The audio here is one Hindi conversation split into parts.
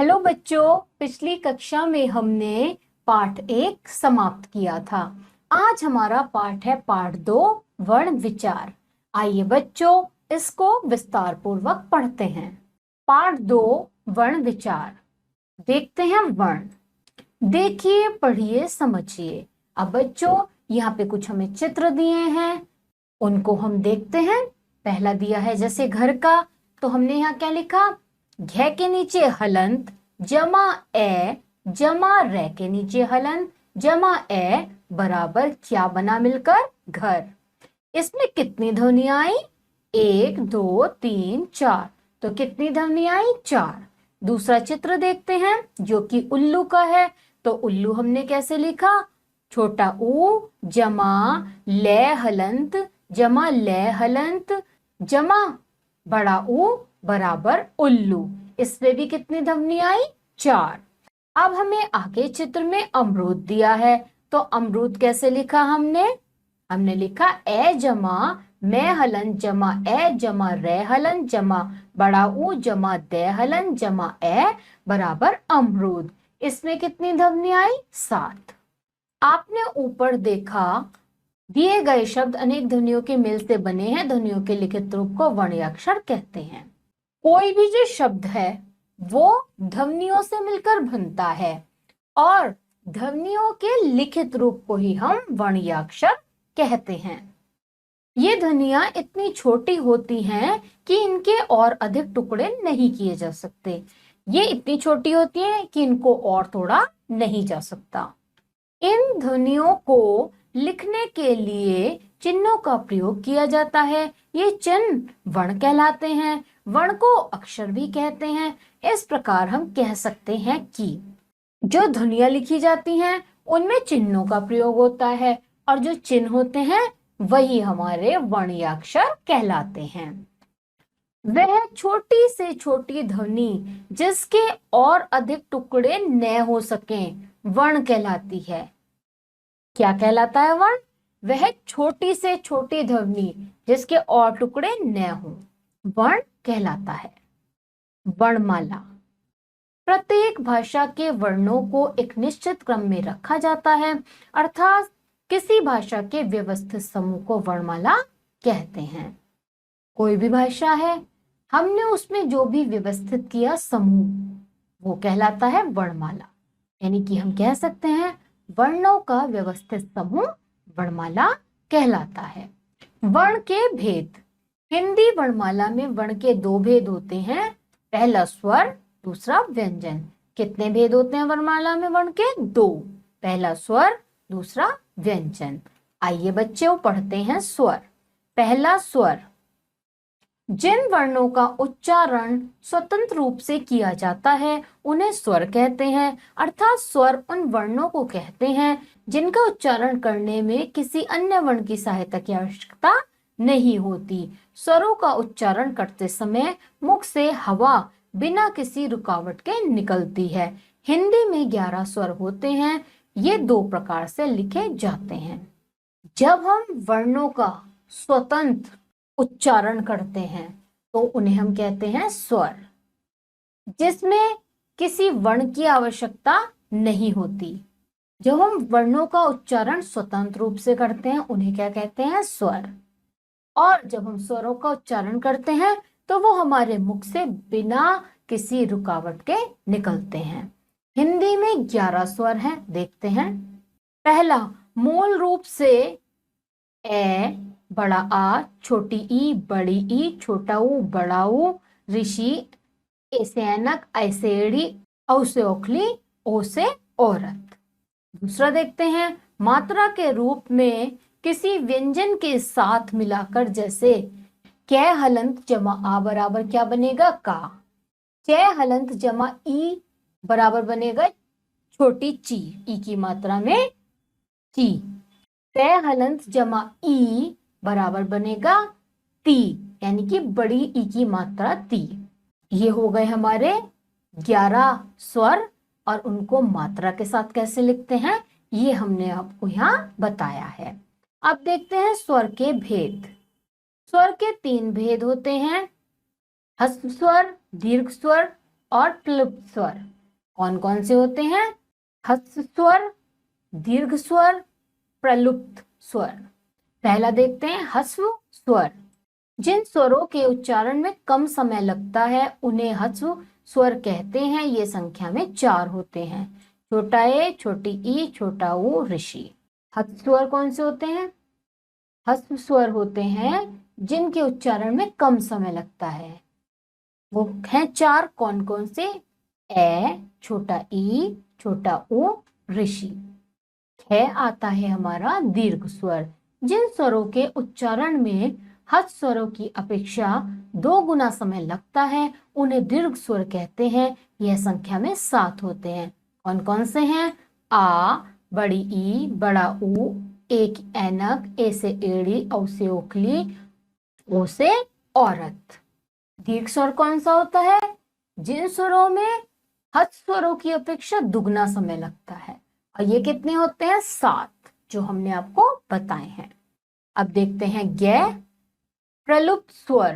हेलो बच्चों, पिछली कक्षा में हमने पाठ 1 समाप्त किया था। आज हमारा पाठ है पाठ 2 वर्ण विचार। आइए बच्चों, इसको विस्तार पूर्वक पढ़ते हैं। पाठ 2 वर्ण विचार। देखते हैं वर्ण। देखिए, पढ़िए, समझिए। अब बच्चों, यहाँ पे कुछ हमें चित्र दिए हैं, उनको हम देखते हैं। पहला दिया है जैसे घर का, तो हमने यहाँ क्या लिखा? घ के नीचे हलंत जमा ए जमा रे के नीचे हलंत जमा ए बराबर क्या बना मिलकर? घर। इसमें कितनी ध्वनियां आई? 1 2 3 4। तो कितनी ध्वनि आई? 4। दूसरा चित्र देखते हैं जो कि उल्लू का है। तो उल्लू हमने कैसे लिखा? छोटा ऊ जमा ले हलंत जमा ले हलंत जमा बड़ा ऊ बराबर उल्लू। इसमें भी कितनी ध्वनि आई? 4। अब हमें आगे चित्र में अमरूद दिया है, तो अमरूद कैसे लिखा हमने लिखा ए जमा मैं हलन जमा ए जमा रे हलन जमा बड़ा ऊ जमा दे हलन जमा ए बराबर अमरूद। इसमें कितनी ध्वनि आई? 7। आपने ऊपर देखा, दिए गए शब्द अनेक ध्वनियों के मेल से बने हैं। ध्वनियों के लिखित रूप को वर्णयाक्षर कहते हैं। कोई भी जो शब्द है वो ध्वनियों से मिलकर बनता है और ध्वनियों के लिखित रूप को ही हम वर्णयाक्षर कहते हैं। ये ध्वनियां इतनी छोटी होती हैं कि इनके और अधिक टुकड़े नहीं किए जा सकते। ये इतनी छोटी होती हैं कि इनको और तोड़ा नहीं जा सकता। इन ध्वनियों को लिखने के लिए चिन्हों का प्रयोग किया जाता है। ये चिन्ह वर्ण कहलाते हैं। वर्ण को अक्षर भी कहते हैं। इस प्रकार हम कह सकते हैं कि जो ध्वनियां लिखी जाती हैं उनमें चिन्हों का प्रयोग होता है और जो चिन्ह होते हैं वही हमारे वर्णयाक्षर कहलाते हैं। वह छोटी से छोटी ध्वनि जिसके और अधिक टुकड़े न हो सकें वर्ण कहलाती है। क्या कहलाता है वर्ण? वह छोटी से छोटी ध्वनि जिसके और टुकड़े न हो वर्ण कहलाता है। वर्णमाला। प्रत्येक भाषा के वर्णों को एक निश्चित क्रम में रखा जाता है, अर्थात किसी भाषा के व्यवस्थित समूह को वर्णमाला कहते हैं। कोई भी भाषा है, हमने उसमें जो भी व्यवस्थित किया समूह वो कहलाता है वर्णमाला। यानी कि हम कह सकते हैं वर्णों का व्यवस्थित समूह वर्णमाला कहलाता है। वर्ण के भेद। हिंदी वर्णमाला में वर्ण के 2 भेद होते हैं, पहला स्वर, दूसरा व्यंजन। कितने भेद होते हैं वर्णमाला में? वर्ण के 2, पहला स्वर, दूसरा व्यंजन। आइए बच्चों पढ़ते हैं स्वर। पहला स्वर। जिन वर्णों का उच्चारण स्वतंत्र रूप से किया जाता है उन्हें स्वर कहते हैं, अर्थात स्वर उन वर्णों को कहते हैं जिनका उच्चारण करने में किसी अन्य वर्ण की सहायता की आवश्यकता नहीं होती। स्वरों का उच्चारण करते समय मुख से हवा बिना किसी रुकावट के निकलती है। हिंदी में 11 स्वर होते हैं। ये 2 प्रकार से लिखे जाते हैं। जब हम वर्णों का स्वतंत्र उच्चारण करते हैं तो उन्हें हम कहते हैं स्वर, जिसमें किसी वर्ण की आवश्यकता नहीं होती। जब हम वर्णों का उच्चारण स्वतंत्र रूप से करते हैं उन्हें क्या कहते हैं? स्वर। और जब हम स्वरों का उच्चारण करते हैं तो वो हमारे मुख से बिना किसी रुकावट के निकलते हैं। हिंदी में 11 स्वर हैं, देखते हैं। पहला, मूल रूप से ए, बड़ा आ, छोटी ई, बड़ी ई, छोटा ऊ, बड़ा ऊ, ऋषि, ऐसे ऐनक, ऐसेड़ी, औ से औखली, ओ से औरत। दूसरा देखते हैं, मात्रा के रूप में किसी व्यंजन के साथ मिलाकर, जैसे कै हलंत जमा आ बराबर क्या बनेगा? का। कै हलंत जमा ई बराबर बनेगा छोटी ची, ई की मात्रा में ची। तै हलंत जमा ई बराबर बनेगा ती, यानी कि बड़ी ई की मात्रा ती। ये हो गए हमारे 11 स्वर और उनको मात्रा के साथ कैसे लिखते हैं ये हमने आपको यहाँ बताया है। अब देखते हैं स्वर के भेद। स्वर के 3 भेद होते हैं, ह्रस्व स्वर, दीर्घ स्वर और प्लुप्त स्वर। कौन कौन से होते हैं? ह्रस्व स्वर, दीर्घ स्वर, प्रलुप्त स्वर। पहला देखते हैं ह्रस्व स्वर। जिन स्वरों के उच्चारण में कम समय लगता है उन्हें ह्रस्व स्वर कहते हैं। ये संख्या में 4 होते हैं। छोटा ए, छोटी ई, छोटा ऊ, ऋषि। ह्रस्व स्वर कौन से होते हैं? ह्रस्व स्वर होते हैं जिनके उच्चारण में कम समय लगता है। वो हैं 4। कौन कौन से? ए, छोटा ई, छोटा ऊ, ऋषि। है आता है हमारा दीर्घ स्वर। जिन स्वरों के उच्चारण में ह्रस्व स्वरों की अपेक्षा 2 गुना समय लगता है उन्हें दीर्घ स्वर कहते हैं। यह संख्या में 7 होते हैं। कौन कौन से हैं? आ, बड़ी ई, बड़ा ऊ, एक ऐनक, ए से एड़ी, औ से ओखली, ओ से औरत। दीर्घ स्वर कौन सा होता है? जिन स्वरों में ह्रस्व स्वरों की अपेक्षा दुगना समय लगता है। और ये कितने होते हैं? 7, जो हमने आपको बताए हैं। अब देखते हैं ज्ञ प्रलुप्त स्वर।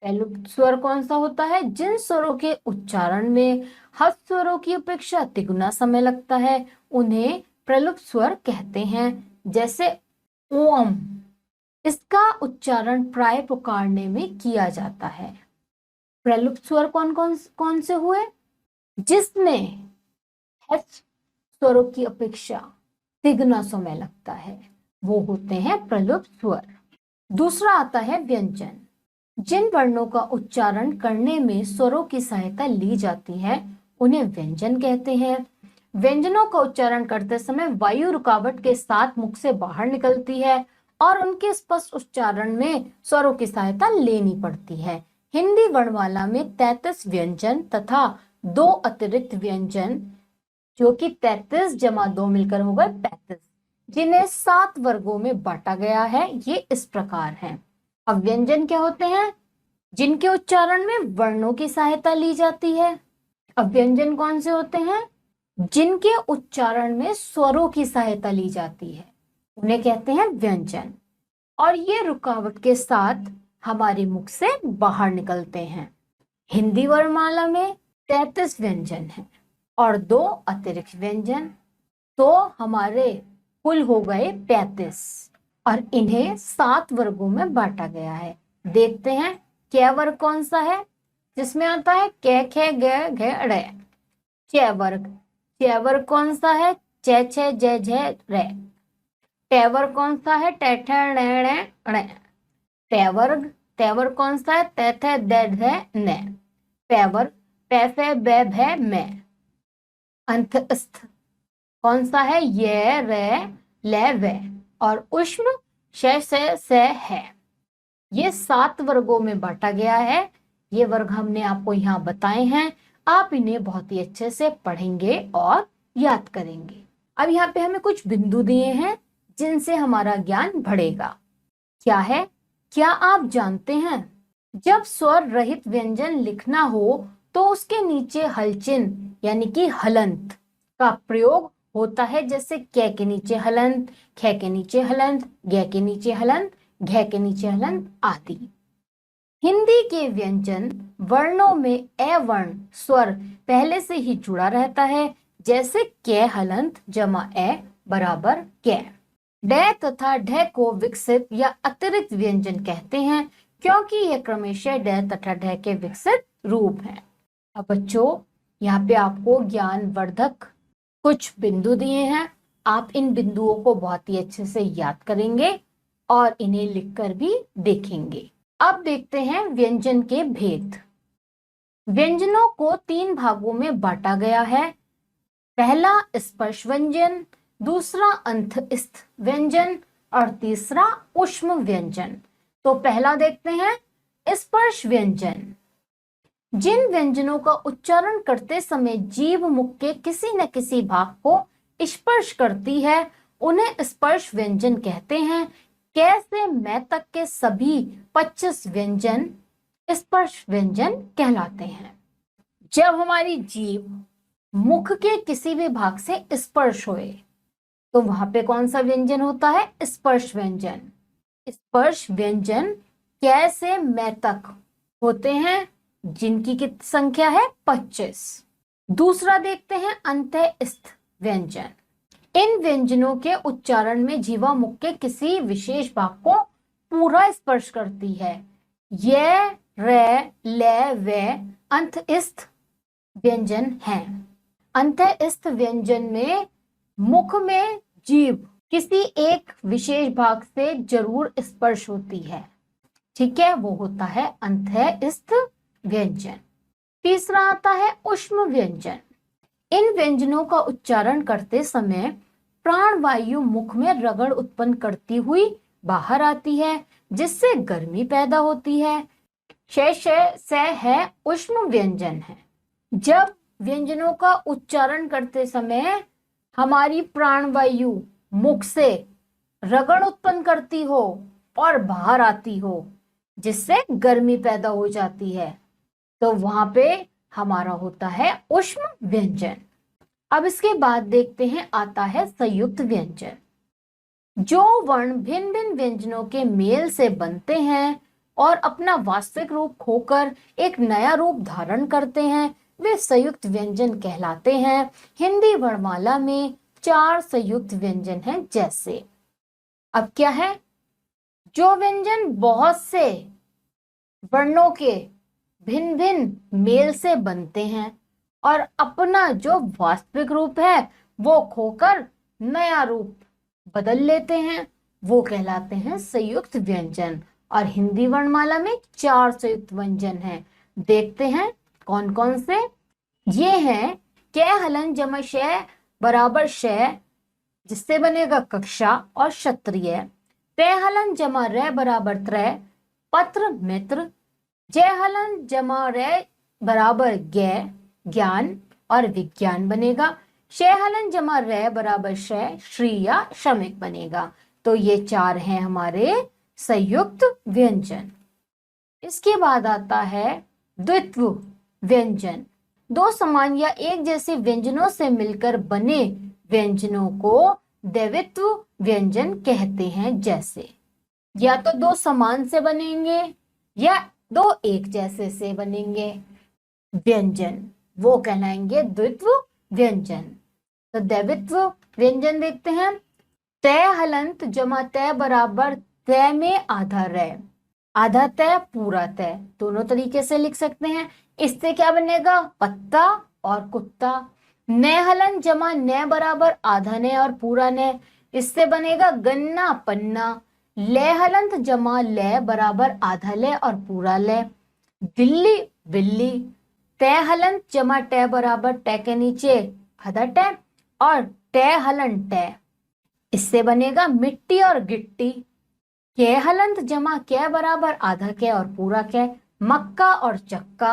प्रलुप्त स्वर कौन सा होता है? जिन स्वरों के उच्चारण में ह्रस्व स्वरों की अपेक्षा तिगुना समय लगता है उन्हें प्रलुप्त स्वर कहते हैं। जैसे ओम, इसका उच्चारण प्राय पुकारने में किया जाता है। प्रलुप्त स्वर कौन से हुए? जिसमें ह्रस्व स्वरों की अपेक्षा तिगुना समय लगता है, वो होते हैं प्रलुप्त स्वर। दूसरा आता है व्यंजन। जिन वर्णों का उच्चारण करने में स्वरों की सहायता ली जाती है उन्हें व्यंजन कहते हैं। व्यंजनों का उच्चारण करते समय वायु रुकावट के साथ मुख से बाहर निकलती है और उनके स्पष्ट उच्चारण में स्वरों की सहायता लेनी पड़ती है। हिंदी वर्णमाला में 33 व्यंजन तथा 2 अतिरिक्त व्यंजन, जो कि 33 जमा 2 मिलकर हो गए 35, जिन्हें 7 वर्गों में बांटा गया है। ये इस प्रकार हैं। अब व्यंजन क्या होते हैं? जिनके उच्चारण में वर्णों की सहायता ली जाती है। अब व्यंजन कौन से होते हैं? जिनके उच्चारण में स्वरों की सहायता ली जाती है, उन्हें कहते हैं व्यंजन। और ये रुकावट के साथ हमारे मुख से बाहर निकलते हैं। हिंदी वर्णमाला में 33 व्यंजन हैं और 2 अतिरिक्त व्यंजन, तो हमारे कुल हो गए 35 और इन्हें 7 वर्गों में बांटा गया है। देखते हैं कै वर्ग कौन सा है? जिसमें आता है कै, खे, गे, घे, ड़े। कै वर्ग। कै वर्ग कौन सा है? चे, छे, जे, झे, रे। टे वर्ग कौन सा है? टे, ठे, णे, णे, णे। टे वर्ग। ते वर्ग कौन सा है? ते, थे, दे, धे, ने। पे वर्ग। पे, फे, बे, भे, में। अंत स्थ कौन सा है? ये, रे, ले, वे। और उष्म से है। ये 7 वर्गों में बांटा गया है। ये वर्ग हमने आपको यहाँ बताए हैं। आप इन्हें बहुत ही अच्छे से पढ़ेंगे और याद करेंगे। अब यहाँ पे हमें कुछ बिंदु दिए हैं जिनसे हमारा ज्ञान बढ़ेगा। क्या है? क्या आप जानते हैं जब स्वर रहित व्यंजन लिखना हो तो उसके नीचे हलचिन्ह यानी कि हलंत का प्रयोग होता है। जैसे कै के नीचे हलंत, खे के नीचे हलंत, गे के नीचे हलंत, घे के नीचे हलंत आदि। हिंदी के व्यंजन वर्णों में ए वर्ण स्वर पहले से ही जुड़ा रहता है। जैसे कै हलंत जमा ए बराबर कै। डे तथा ढे को विकसित या अतिरिक्त व्यंजन कहते हैं क्योंकि ये क्रमशः डे तथा ढे के विकसित रूप हैं। अब बच्चों, यहाँ पे आपको ज्ञानवर्धक कुछ बिंदु दिए हैं। आप इन बिंदुओं को बहुत ही अच्छे से याद करेंगे और इन्हें लिखकर भी देखेंगे। अब देखते हैं व्यंजन के भेद। व्यंजनों को 3 भागों में बांटा गया है। पहला स्पर्श व्यंजन, दूसरा अंतस्थ व्यंजन और तीसरा ऊष्म व्यंजन। तो पहला देखते हैं स्पर्श व्यंजन। जिन व्यंजनों का उच्चारण करते समय जीभ मुख के किसी न किसी भाग को स्पर्श करती है उन्हें स्पर्श व्यंजन कहते हैं। कै से मैं तक के सभी 25 व्यंजन स्पर्श व्यंजन कहलाते हैं। जब हमारी जीभ मुख के किसी भी भाग से स्पर्श होए तो वहां पे कौन सा व्यंजन होता है? स्पर्श व्यंजन। स्पर्श व्यंजन कै से मैं तक होते हैं जिनकी कितनी संख्या है 25। दूसरा देखते हैं अंत्यस्थ व्यंजन। इन व्यंजनों के उच्चारण में जीवा मुख के किसी विशेष भाग को पूरा स्पर्श करती है। ये रे ले वे अंत्यस्थ व्यंजन हैं। अंत्यस्थ व्यंजन में मुख में जीभ किसी एक विशेष भाग से जरूर स्पर्श होती है, ठीक है, वो होता है अंत्यस्थ व्यंजन। तीसरा आता है ऊष्म व्यंजन। इन व्यंजनों का उच्चारण करते समय प्राणवायु मुख में रगड़ उत्पन्न करती हुई बाहर आती है, जिससे गर्मी पैदा होती है। से है ऊष्म व्यंजन है। जब व्यंजनों का उच्चारण करते समय हमारी प्राणवायु मुख से रगड़ उत्पन्न करती हो और बाहर आती हो, जिससे गर्मी पैदा हो जाती है, तो वहां पे हमारा होता है ऊष्म व्यंजन। अब इसके बाद देखते हैं आता है संयुक्त व्यंजन। जो वर्ण भिन्न भिन्न व्यंजनों के मेल से बनते हैं और अपना वास्तविक रूप खोकर एक नया रूप धारण करते हैं, वे संयुक्त व्यंजन कहलाते हैं। हिंदी वर्णमाला में 4 संयुक्त व्यंजन हैं। जैसे अब क्या है, जो व्यंजन बहुत से वर्णों के भिन्न भिन्न मेल से बनते हैं और अपना जो वास्तविक रूप है वो खोकर नया रूप बदल लेते हैं, वो कहलाते हैं संयुक्त व्यंजन। और हिंदी वर्णमाला में 4 संयुक्त व्यंजन हैं। देखते हैं कौन कौन से। ये हैं कै हलन जमा शय बराबर शय, जिससे बनेगा कक्षा और क्षत्रिय। त्रै हलन जमा रै बराबर त्रय, पत्र मित्र। जय हलन जमा रै बराबर ज्ञ, ज्ञान और विज्ञान बनेगा। शय हलन जमा रै बराबर शय, श्री या श्रमिक बनेगा। तो ये 4 हैं हमारे संयुक्त व्यंजन। इसके बाद आता है द्वित्व व्यंजन। 2 समान या एक जैसे व्यंजनों से मिलकर बने व्यंजनों को द्वित्व व्यंजन कहते हैं। जैसे या तो 2 समान से बनेंगे या 2 एक जैसे से बनेंगे व्यंजन, वो कहलाएंगे द्वित्व व्यंजन। तो द्वित्व व्यंजन देखते हैं। तय हलंत जमा तय बराबर तय में आधा रै, आधा तय पूरा तय, दोनों तरीके से लिख सकते हैं। इससे क्या बनेगा, पत्ता और कुत्ता। न हलन जमा न बराबर आधा न और पूरा न, इससे बनेगा गन्ना पन्ना। ले हलंत जमा ले बराबर आधा ले और पूरा ले, बिल्ली बिल्ली। तय हलंत जमा टे बराबर टे के नीचे आधा टे और टे हलन टे, इससे बनेगा मिट्टी और गिट्टी। कै हलंत जमा कै बराबर आधा कै और पूरा कै, मक्का और चक्का।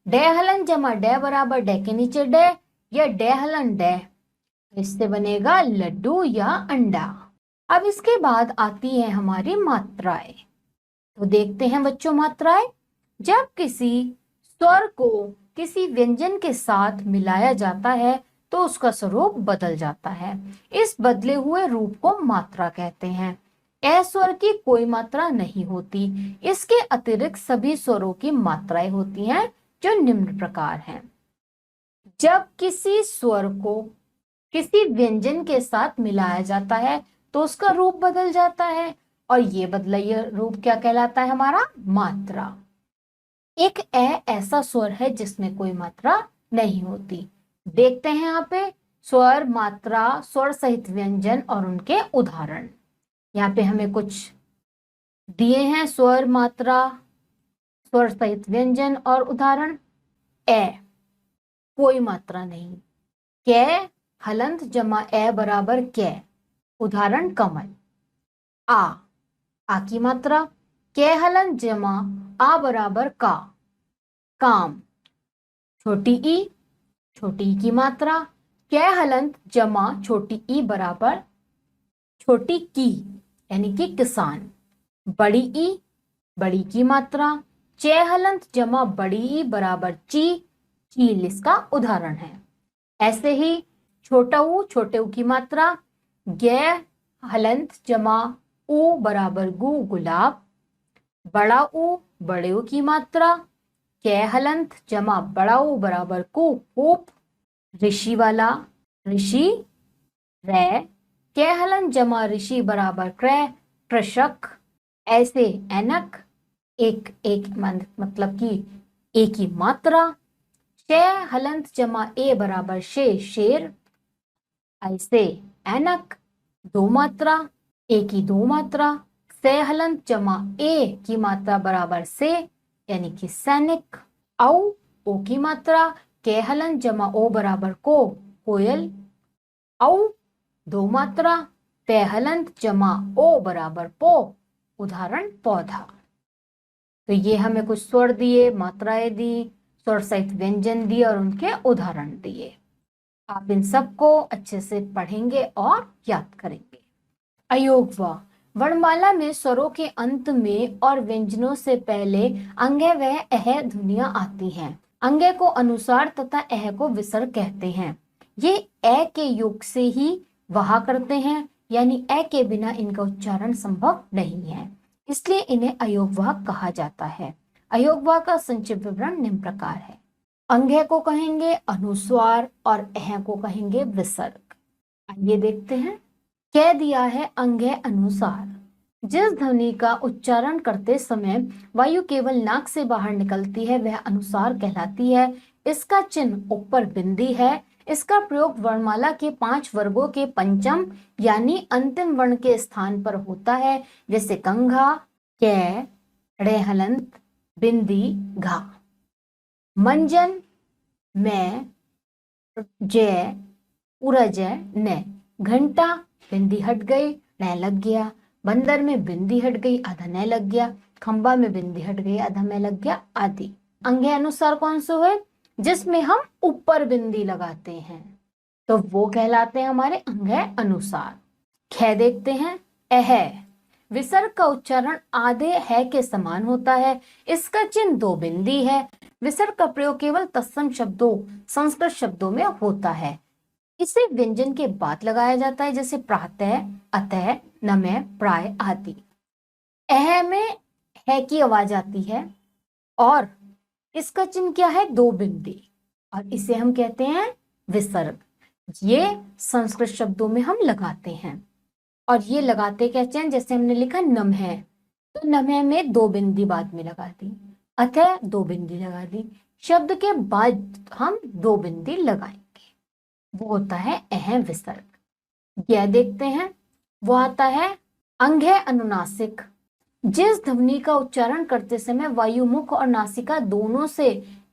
डे हलन जमा डे बराबर डे के नीचे डे या डे हलन डे, इससे बनेगा लड्डू या अंडा। अब इसके बाद आती है हमारी मात्राएं। तो देखते हैं बच्चों मात्राएं। जब किसी स्वर को किसी व्यंजन के साथ मिलाया जाता है तो उसका स्वरूप बदल जाता है। इस बदले हुए रूप को मात्रा कहते हैं। ए स्वर की कोई मात्रा नहीं होती। इसके अतिरिक्त सभी स्वरों की मात्राएं होती हैं, जो निम्न प्रकार हैं। जब किसी स्वर को किसी व्यंजन के साथ मिलाया जाता है तो उसका रूप बदल जाता है, और ये बदला ये रूप क्या कहलाता है, हमारा मात्रा। एक ऐसा स्वर है जिसमें कोई मात्रा नहीं होती। देखते हैं यहाँ पे स्वर, मात्रा, स्वर सहित व्यंजन और उनके उदाहरण। यहाँ पे हमें कुछ दिए हैं स्वर, मात्रा, स्वर सहित व्यंजन और उदाहरण। ए कोई मात्रा नहीं। कै हलंत जमा ए बराबर कै, उदाहरण कमल। आ की मात्रा। कै हलन जमा आ बराबर का, काम। छोटी ई की मात्रा। कै हलंत जमा छोटी ई बराबर छोटी की, यानी कि किसान। बड़ी की मात्रा। चे हलंत जमा बड़ी ई बराबर ची, चील इसका उदाहरण है। ऐसे ही छोटा ऊ की मात्रा। गे हलंत जमा ऊ बराबर गु, गुलाब। बड़ा ऊ बड़े ऊ की मात्रा। कै हलंत जमा बड़ा ऊ बराबर कु कूप, ऋषि वाला ऋषि, रै कै हलंत जमा ऋषि बराबर क्रय कृषक, ऐसे ऐनक, एक एक मतलब कि एक ही मात्रा, शे हलंत जमा ए बराबर शेर, ऐसे ऐनक, दो मात्रा, एक ही दो मात्रा, से हलंत जमा ए की मात्रा बराबर से यानी कि सैनिक, औ ओ की मात्रा, के हलंत जमा ओ बराबर कोयल, औ दो मात्रा, पे हलंत जमा ओ बराबर पो, उदाहरण पौधा। तो ये हमें कुछ स्वर दिए, मात्राएं दी, स्वर सहित व्यंजन दिए और उनके उदाहरण दिए। आप इन सबको अच्छे से पढ़ेंगे और याद करेंगे। अयोगवा, वर्णमाला में स्वरों के अंत में और व्यंजनों से पहले अंग्य व अह ध्वनियां आती हैं। अंग्य को अनुसार तथा अह को विसर्ग कहते हैं। ये अ के योग से ही वहा करते हैं, यानी अ के बिना इनका उच्चारण संभव नहीं है, इसलिए इन्हें अयोगवाह कहा जाता है। अयोगवाह का संक्षिप्त विवरण निम्न प्रकार है। अंग्य को कहेंगे अनुस्वार और अह को कहेंगे विसर्ग। आइए देखते हैं। कह दिया है अंग्य अनुसार, जिस ध्वनि का उच्चारण करते समय वायु केवल नाक से बाहर निकलती है वह अनुसार कहलाती है। इसका चिन्ह ऊपर बिंदी है। इसका प्रयोग वर्णमाला के 5 वर्गों के पंचम यानी अंतिम वर्ण के स्थान पर होता है, जैसे कंघा, कै, ड़े हलंत, बिंदी, घा। मंजन में जय, उरजय ने, घंटा बिंदी हट गई न लग गया, बंदर में बिंदी हट गई आधा न लग गया, खंबा में बिंदी हट गई आधा में लग गया आदि। अंग्य अनुसार कौन से हुए? जिसमें हम ऊपर बिंदी लगाते हैं तो वो कहलाते हैं हमारे अंग्य अनुसार। ख देखते हैं। अह विसर्ग का उच्चारण आधे है के समान होता है। इसका चिन्ह दो बिंदी है। विसर्ग का प्रयोग केवल तत्सम शब्दों संस्कृत शब्दों में होता है। इसे व्यंजन के बाद लगाया जाता है, जैसे प्रातः, अतः, नमः, प्राय आदि। अह में है की आवाज आती है और इसका चिन्ह क्या है? दो बिंदी, और इसे हम कहते हैं विसर्ग। ये संस्कृत शब्दों में हम लगाते हैं और ये लगाते कैसे हैं? जैसे हमने लिखा नमः, तो नमः में दो बिंदी बाद में लगा दी, अतः दो बिंदी लगा दी, शब्द के बाद हम दो बिंदी लगाएंगे, वो होता है अह विसर्ग। यह देखते हैं, वो आता है अंग्य अनुनासिक। जिस ध्वनि का उच्चारण करते समय वायु मुख और नासिका दोनों से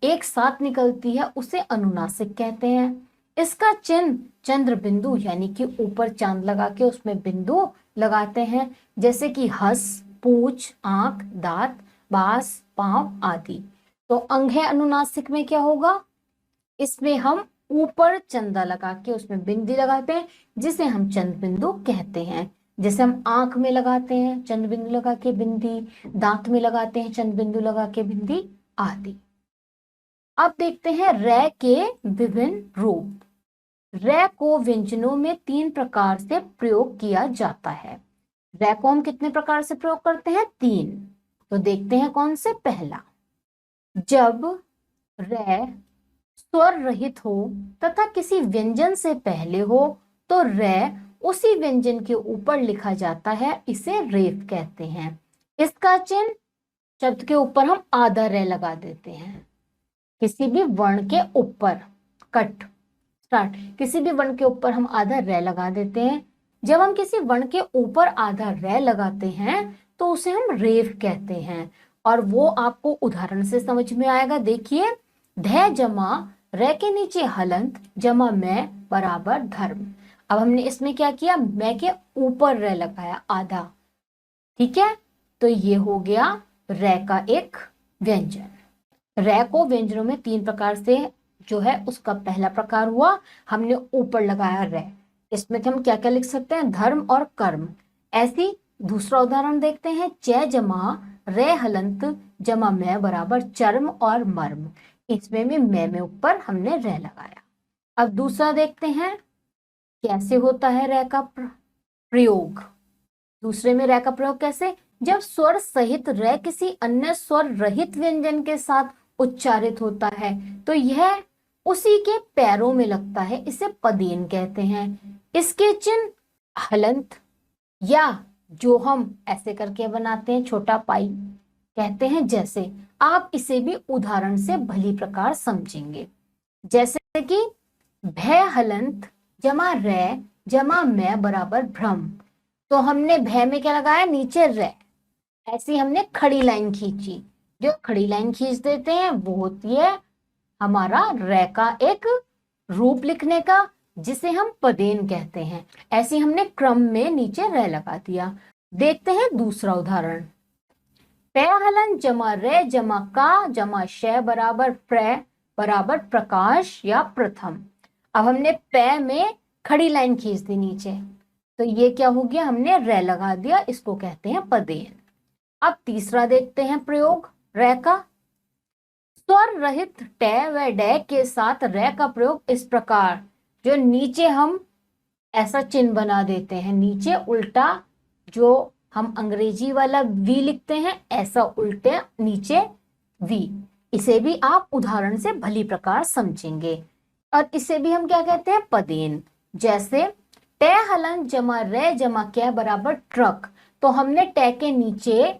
एक साथ निकलती है उसे अनुनासिक कहते हैं। इसका चिन्ह चंद्र बिंदु यानी कि ऊपर चांद लगा के उसमें बिंदु लगाते हैं, जैसे कि हंस, पूंछ, आंख, दांत, बांस, पांव आदि। तो अंग्य अनुनासिक में क्या होगा? इसमें हम ऊपर चंदा लगा के उसमें बिंदी लगाते हैं, जिसे हम चंद्र बिंदु कहते हैं। जैसे हम आंख में लगाते हैं चंद्र बिंदु लगा के बिंदी, दांत में लगाते हैं चंद्र बिंदु लगा के बिंदी आदि। अब देखते हैं रै के विभिन्न रूप। रै को व्यंजनों में 3 प्रकार से प्रयोग किया जाता है। रै को हम कितने प्रकार से प्रयोग करते हैं? 3। तो देखते हैं कौन से। पहला, जब रै स्वर रहित हो तथा किसी व्यंजन से पहले हो तो रै उसी व्यंजन के ऊपर लिखा जाता है, इसे रेफ कहते हैं। इसका चिन्ह शब्द के ऊपर हम आधा रै लगा देते हैं। किसी भी वर्ण के ऊपर कट स्टार्ट, किसी भी वर्ण के ऊपर हम आधा रै लगा देते हैं। जब हम किसी वर्ण के ऊपर आधा रै लगाते हैं तो उसे हम रेफ कहते हैं, और वो आपको उदाहरण से समझ में आएगा। देखिए, ध जमा रै के नीचे हलंत जमा मैं बराबर धर्म। अब हमने इसमें क्या किया? मैं के ऊपर रै लगाया आधा, ठीक है। तो ये हो गया रै का एक व्यंजन। रै को व्यंजनों में 3 प्रकार से जो है उसका पहला प्रकार हुआ, हमने ऊपर लगाया रै। इसमें हम क्या क्या लिख सकते हैं? धर्म और कर्म। ऐसी दूसरा उदाहरण देखते हैं। च जमा रै हलंत जमा मैं बराबर चर्म और मर्म। इसमें भी मैं में ऊपर हमने रै लगाया। अब दूसरा देखते हैं कैसे होता है रै का प्रयोग। दूसरे में रै का प्रयोग कैसे? जब स्वर सहित रै किसी अन्य स्वर रहित व्यंजन के साथ उच्चारित होता है तो यह उसी के पैरों में लगता है, इसे पदेन कहते हैं। इसके चिन्ह हलंत या जो हम ऐसे करके बनाते हैं छोटा पाई कहते हैं। जैसे आप इसे भी उदाहरण से भली प्रकार समझेंगे, जैसे कि भय हलंत जमा रै जमा मैं बराबर भ्रम। तो हमने भय में क्या लगाया, नीचे रै, ऐसी हमने खड़ी लाइन खींची। जो खड़ी लाइन खींच देते हैं वो होती है हमारा रै का एक रूप लिखने का, जिसे हम पदेन कहते हैं। ऐसे हमने क्रम में नीचे रै लगा दिया। देखते हैं दूसरा उदाहरण। पै हलन जमा रे जमा का जमा शय बराबर प्र बराबर प्रकाश या प्रथम। अब हमने पै में खड़ी लाइन खींच दी नीचे, तो ये क्या हो गया, हमने रै लगा दिया, इसको कहते हैं पदेन। अब तीसरा देखते हैं प्रयोग रै का। स्वर रहित टे व डे के साथ रै का प्रयोग इस प्रकार, जो नीचे हम ऐसा चिन्ह बना देते हैं, नीचे उल्टा जो हम अंग्रेजी वाला वी लिखते हैं, ऐसा उल्टे नीचे वी। इसे भी आप उदाहरण से भली प्रकार समझेंगे। और इसे भी हम क्या कहते हैं, पदेन। जैसे टे हलन जमा रे जमा क्या बराबर ट्रक, तो हमने टे के नीचे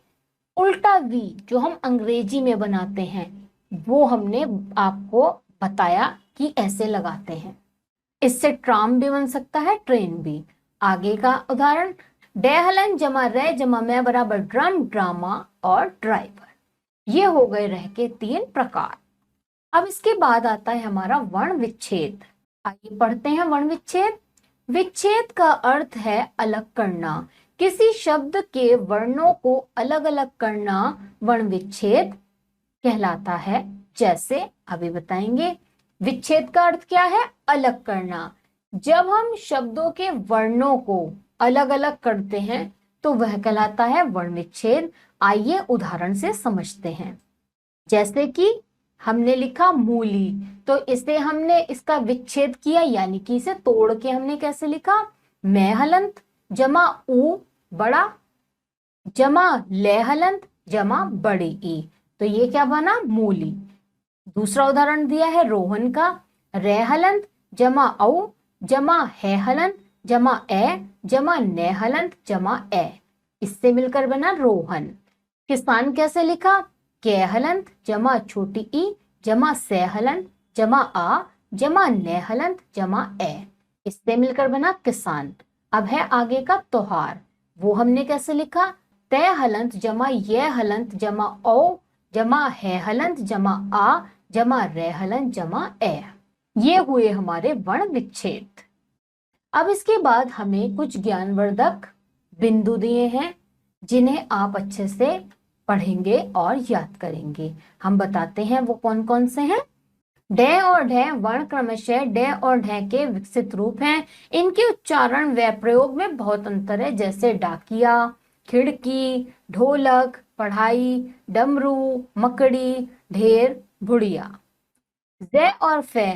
उल्टा वी जो हम अंग्रेजी में बनाते हैं वो हमने आपको बताया कि ऐसे लगाते हैं। इससे ट्राम भी बन सकता है, ट्रेन भी। आगे का उदाहरण, डेहलन जमा रे जमा मैं बराबर ड्रम ड्रामा और ड्राइवर। ये हो गए रह के 3 प्रकार। अब इसके बाद आता है हमारा वर्ण विच्छेद। आइए पढ़ते हैं वर्ण विच्छेद। विच्छेद का अर्थ है अलग करना। किसी शब्द के वर्णों को अलग अलग करना वर्ण विच्छेद कहलाता है। जैसे अभी बताएंगे, विच्छेद का अर्थ क्या है, अलग करना। जब हम शब्दों के वर्णों को अलग अलग करते हैं तो वह कहलाता है वर्ण विच्छेद। आइए उदाहरण से समझते हैं। जैसे कि हमने लिखा मूली, तो इसे हमने इसका विच्छेद किया, यानी कि इसे तोड़ के हमने कैसे लिखा, मैं हलंत जमा ऊ बड़ा जमा ले हलंत जमा बड़ी ई, तो ये क्या बना, मूली। दूसरा उदाहरण दिया है रोहन का, रे हलंत जमा औ जमा है हलंत जमा ए जमा ने हलंत जमा ए, इससे मिलकर बना रोहन। किसान कैसे लिखा, के हलंत जमा छोटी ई जमा से हलंत जमा आ जमा ने हलंत जमा ए, इससे मिलकर बना किसान। अब है आगे का त्योहार, वो हमने कैसे लिखा, तय हलंत जमा ये हलंत जमा ओ जमा है हलंत जमा आ जमा रे हलंत जमा ए। ये हुए हमारे वर्ण विच्छेद। अब इसके बाद हमें कुछ ज्ञानवर्धक बिंदु दिए हैं जिन्हें आप अच्छे से पढ़ेंगे और याद करेंगे। हम बताते हैं वो कौन कौन से हैं। डे और ढे वर्ण क्रमशः डे और ढे के विकसित रूप हैं। इनके उच्चारण व प्रयोग में बहुत अंतर है। जैसे डाकिया, खिड़की, ढोलक, पढ़ाई, डमरू, मकड़ी, ढेर, बुढ़िया। ज और फे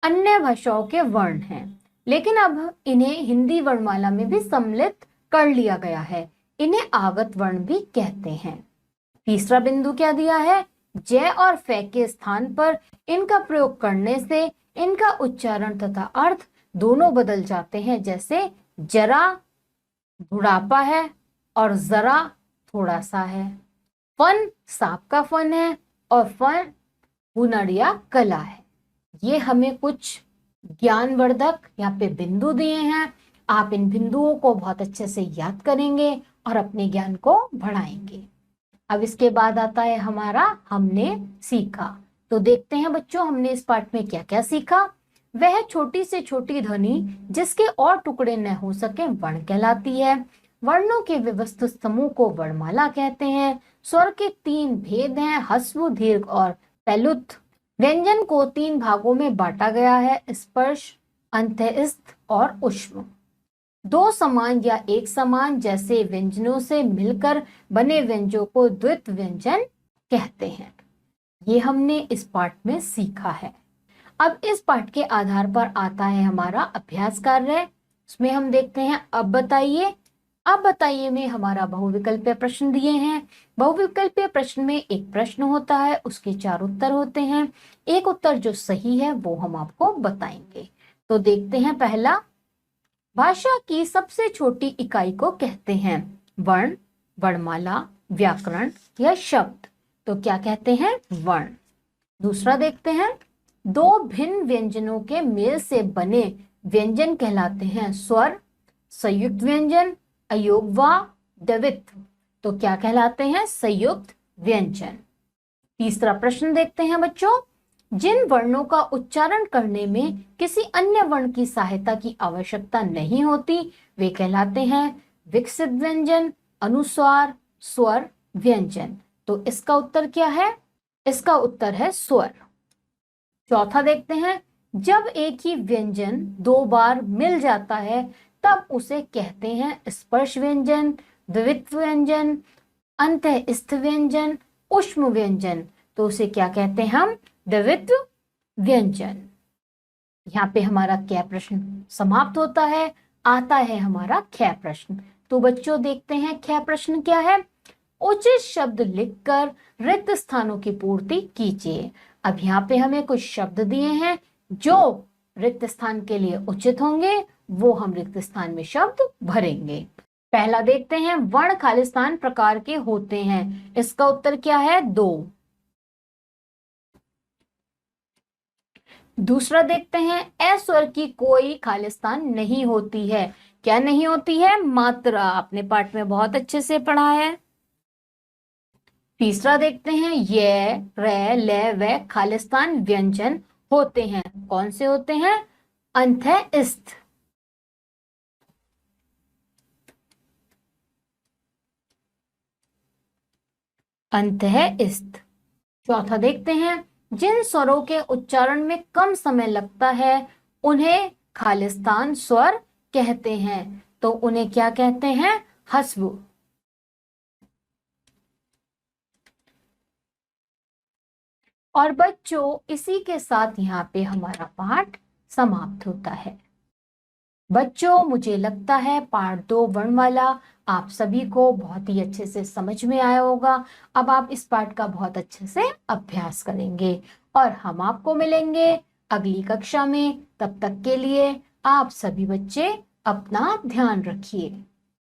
अन्य भाषाओं के वर्ण हैं, लेकिन अब इन्हें हिंदी वर्णमाला में भी सम्मिलित कर लिया गया है। इन्हें आगत वर्ण भी कहते हैं। तीसरा बिंदु क्या दिया है, जय और फे के स्थान पर इनका प्रयोग करने से इनका उच्चारण तथा अर्थ दोनों बदल जाते हैं। जैसे जरा बुढ़ापा है और जरा थोड़ा सा है। फन सांप का फन है और फन हुनर या कला है। ये हमें कुछ ज्ञानवर्धक यहाँ पे बिंदु दिए हैं। आप इन बिंदुओं को बहुत अच्छे से याद करेंगे और अपने ज्ञान को बढ़ाएंगे। अब इसके बाद आता है हमारा हमने सीखा। तो देखते हैं बच्चों हमने इस पाठ में क्या क्या सीखा। वह छोटी से छोटी ध्वनि जिसके और टुकड़े न हो सके वर्ण कहलाती है। वर्णों के व्यवस्थित समूह को वर्णमाला कहते हैं। स्वर के 3 भेद हैं, ह्रस्व, दीर्घ और पैलुत। व्यंजन को 3 भागों में बांटा गया है, स्पर्श, अंत्यस्थ और ऊष्म। 2 समान या एक समान जैसे व्यंजनों से मिलकर बने व्यंजनों को द्वित व्यंजन कहते हैं। ये हमने इस पाठ में सीखा है। अब इस पाठ के आधार पर आता है हमारा अभ्यास कार्य। उसमें हम देखते हैं, अब बताइए अब बताइए में हमारा बहुविकल्पीय प्रश्न दिए हैं। बहुविकल्पीय प्रश्न में एक प्रश्न होता है, उसके 4 उत्तर होते हैं। एक उत्तर जो सही है वो हम आपको बताएंगे। तो देखते हैं पहला, भाषा की सबसे छोटी इकाई को कहते हैं वर्ण, वर्णमाला, व्याकरण या शब्द। तो क्या कहते हैं? वर्ण। दूसरा देखते हैं, दो भिन्न व्यंजनों के मेल से बने व्यंजन कहलाते हैं स्वर, संयुक्त व्यंजन, अयोगवा, द्वित्व। तो क्या कहलाते हैं? संयुक्त व्यंजन। तीसरा प्रश्न देखते हैं बच्चों, जिन वर्णों का उच्चारण करने में किसी अन्य वर्ण की सहायता की आवश्यकता नहीं होती वे कहलाते हैं विकसित व्यंजन, अनुस्वार, स्वर, व्यंजन। तो इसका उत्तर क्या है? इसका उत्तर है स्वर। चौथा देखते हैं, जब एक ही व्यंजन 2 बार मिल जाता है तब उसे कहते हैं स्पर्श व्यंजन, द्वित्व व्यंजन, अंतःस्थ व्यंजन, ऊष्म व्यंजन। तो उसे क्या कहते हैं हम? द्वित्व व्यंजन। यहाँ पे हमारा कै प्रश्न समाप्त होता है। आता है हमारा ख प्रश्न। तो बच्चों देखते हैं ख प्रश्न क्या है। उचित शब्द लिखकर रिक्त स्थानों की पूर्ति कीजिए। अब यहाँ पे हमें कुछ शब्द दिए हैं जो रिक्त स्थान के लिए उचित होंगे, वो हम रिक्त स्थान में शब्द भरेंगे। पहला देखते हैं, वर्ण खालिस्तान प्रकार के होते हैं। इसका उत्तर क्या है? 2। दूसरा देखते हैं, अस्वर की कोई खालिस्तान नहीं होती है। क्या नहीं होती है? मात्रा। आपने पाठ में बहुत अच्छे से पढ़ा है। तीसरा देखते हैं, ये, रे, ले, व खालिस्तान व्यंजन होते हैं। कौन से होते हैं? अंतःस्थ। अंतःस्थ। चौथा देखते हैं, जिन स्वरों के उच्चारण में कम समय लगता है उन्हें खालिस्तान स्वर कहते हैं। तो उन्हें क्या कहते हैं? हस्व। और बच्चों इसी के साथ यहाँ पे हमारा पाठ समाप्त होता है। बच्चों मुझे लगता है पाठ 2 वर्णमाला आप सभी को बहुत ही अच्छे से समझ में आया होगा। अब आप इस पाठ का बहुत अच्छे से अभ्यास करेंगे और हम आपको मिलेंगे अगली कक्षा में। तब तक के लिए आप सभी बच्चे अपना ध्यान रखिए।